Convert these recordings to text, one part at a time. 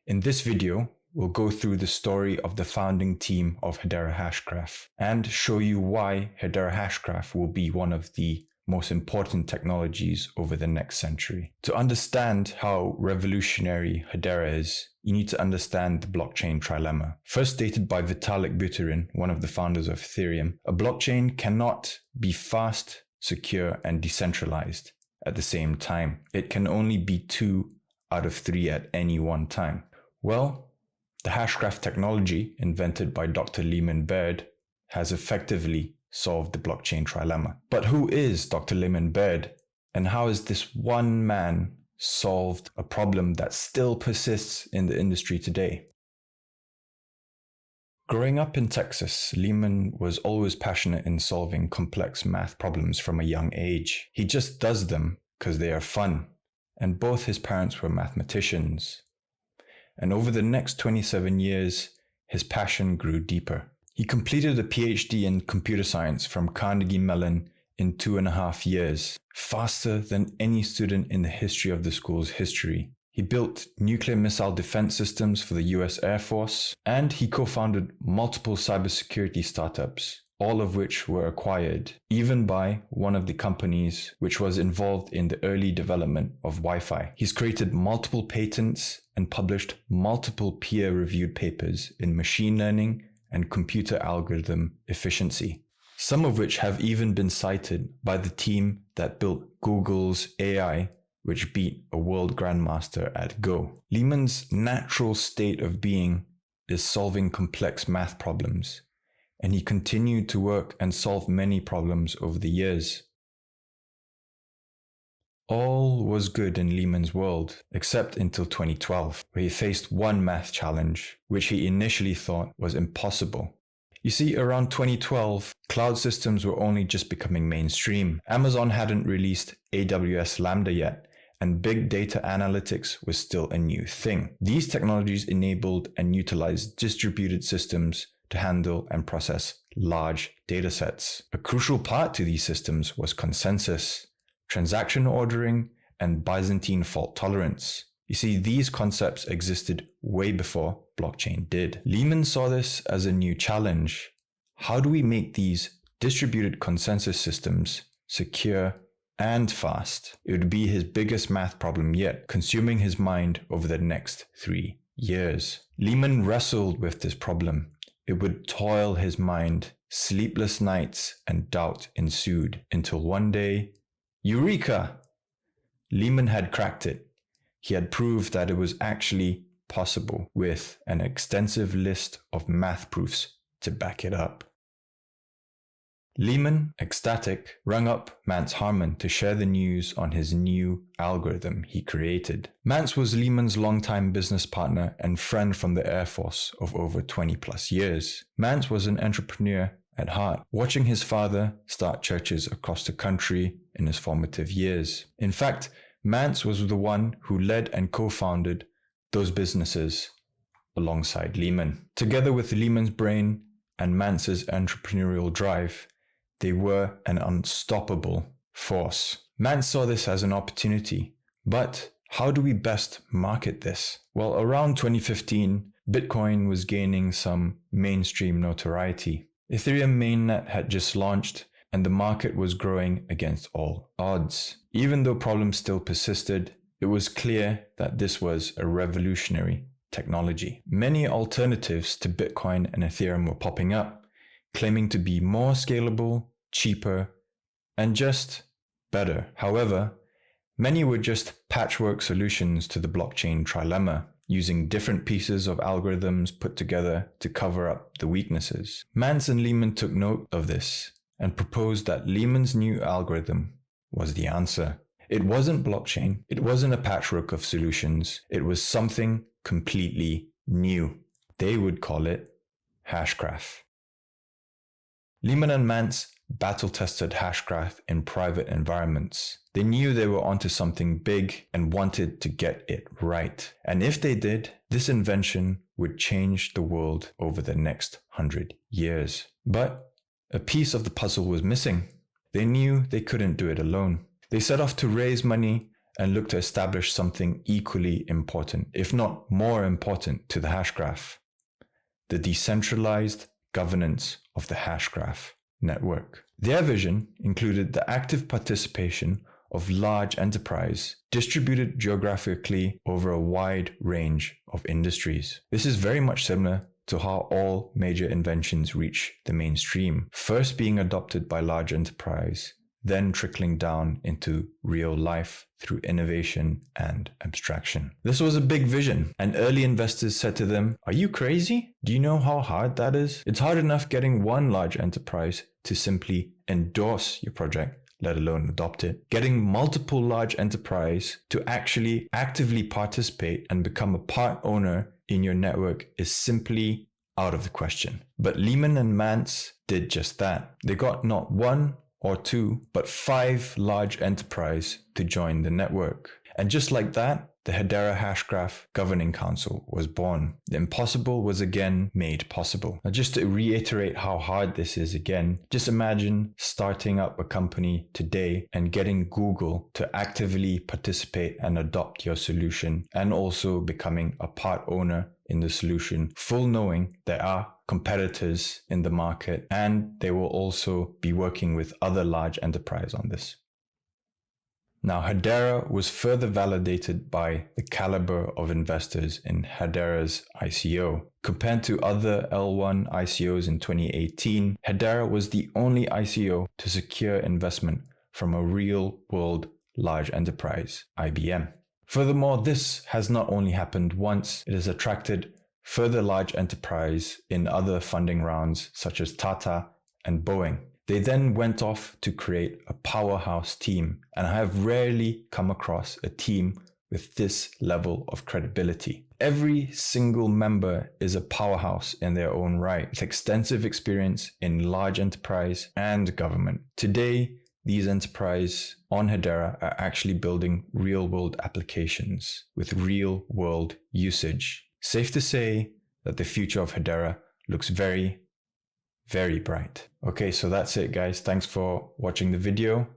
In this video, we'll go through the story of the founding team of Hedera Hashgraph and show you why Hedera Hashgraph will be one of the most important technologies over the next century. To understand how revolutionary Hedera is, you need to understand the blockchain trilemma. First stated by Vitalik Buterin, one of the founders of Ethereum, a blockchain cannot be fast, secure, and decentralized at the same time. It can only be 2 out of 3 at any one time. Well, the Hashgraph technology invented by Dr. Leemon Baird has effectively solved the blockchain trilemma. But who is Dr. Leemon Baird, and how has this one man solved a problem that still persists in the industry today? Growing up in Texas, Leemon was always passionate in solving complex math problems from a young age. He just does them because they are fun, and both his parents were mathematicians. And over the next 27 years, his passion grew deeper. He completed a PhD in computer science from Carnegie Mellon in 2.5 years, faster than any student in the history of the school's history. He built nuclear missile defense systems for the US Air Force, and he co-founded multiple cybersecurity startups, all of which were acquired, even by one of the companies which was involved in the early development of Wi-Fi. He's created multiple patents and published multiple peer-reviewed papers in machine learning and computer algorithm efficiency, some of which have even been cited by the team that built Google's AI, which beat a world grandmaster at Go. Leemon's natural state of being is solving complex math problems, and he continued to work and solve many problems over the years. All was good in Leemon's world, except until 2012, where he faced one math challenge, which he initially thought was impossible. You see, around 2012, cloud systems were only just becoming mainstream. Amazon hadn't released AWS Lambda yet, and big data analytics was still a new thing. These technologies enabled and utilized distributed systems to handle and process large datasets. A crucial part to these systems was consensus, transaction ordering, and Byzantine fault tolerance. You see, these concepts existed way before blockchain did. Leemon saw this as a new challenge. How do we make these distributed consensus systems secure and fast? It would be his biggest math problem yet, consuming his mind over the next 3 years. Leemon wrestled with this problem. It would toil his mind. Sleepless nights and doubt ensued until one day, Eureka! Leemon had cracked it. He had proved that it was actually possible with an extensive list of math proofs to back it up. Leemon, ecstatic, rang up Mance Harmon to share the news on his new algorithm he created. Mance was Leemon's longtime business partner and friend from the Air Force of over 20 plus years. Mance was an entrepreneur at heart, watching his father start churches across the country in his formative years. In fact, Mance was the one who led and co-founded those businesses alongside Leemon. Together with Leemon's brain and Mance's entrepreneurial drive, they were an unstoppable force. Mance saw this as an opportunity, but how do we best market this? Well, around 2015, Bitcoin was gaining some mainstream notoriety. Ethereum mainnet had just launched, and the market was growing against all odds. Even though problems still persisted, it was clear that this was a revolutionary technology. Many alternatives to Bitcoin and Ethereum were popping up, claiming to be more scalable, cheaper, and just better. However, many were just patchwork solutions to the blockchain trilemma, using different pieces of algorithms put together to cover up the weaknesses. Mance and Leemon took note of this and proposed that Leemon's new algorithm was the answer. It wasn't blockchain, it wasn't a patchwork of solutions, it was something completely new. They would call it Hashgraph. Leemon and Mance battle-tested Hashgraph in private environments. They knew they were onto something big and wanted to get it right. And if they did, this invention would change the world over the next 100 years. But a piece of the puzzle was missing. They knew they couldn't do it alone. They set off to raise money and look to establish something equally important, if not more important, to the Hashgraph: the decentralized governance of the Hashgraph network. Their vision included the active participation of large enterprise distributed geographically over a wide range of industries. This is very much similar to how all major inventions reach the mainstream, first being adopted by large enterprise, then trickling down into real life through innovation and abstraction. This was a big vision, and early investors said to them, "Are you crazy? Do you know how hard that is? It's hard enough getting one large enterprise to simply endorse your project, let alone adopt it. Getting multiple large enterprise to actually actively participate and become a part owner in your network is simply out of the question." But Leemon and Mance did just that. They got not one or two, but 5 large enterprise to join the network. And just like that, the Hedera Hashgraph Governing Council was born. The impossible was again made possible. Now, just to reiterate how hard this is again, just imagine starting up a company today and getting Google to actively participate and adopt your solution, and also becoming a part owner in the solution, full knowing there are competitors in the market and they will also be working with other large enterprise on this. Now, Hedera was further validated by the caliber of investors in Hedera's ICO. Compared to other L1 ICOs in 2018, Hedera was the only ICO to secure investment from a real-world large enterprise, IBM. Furthermore, this has not only happened once, it has attracted further large enterprise in other funding rounds such as Tata and Boeing. They then went off to create a powerhouse team, and I have rarely come across a team with this level of credibility. Every single member is a powerhouse in their own right, with extensive experience in large enterprise and government. Today, these enterprises on Hedera are actually building real-world applications with real-world usage. Safe to say that the future of Hedera looks very, very bright. Okay, so that's it, guys. Thanks for watching the video.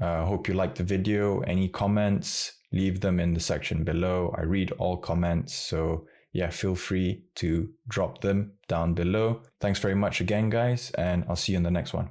Hope you liked the video. Any comments, leave them in the section below. I read all comments, so yeah, feel free to drop them down below. Thanks very much again, guys, and I'll see you in the next one.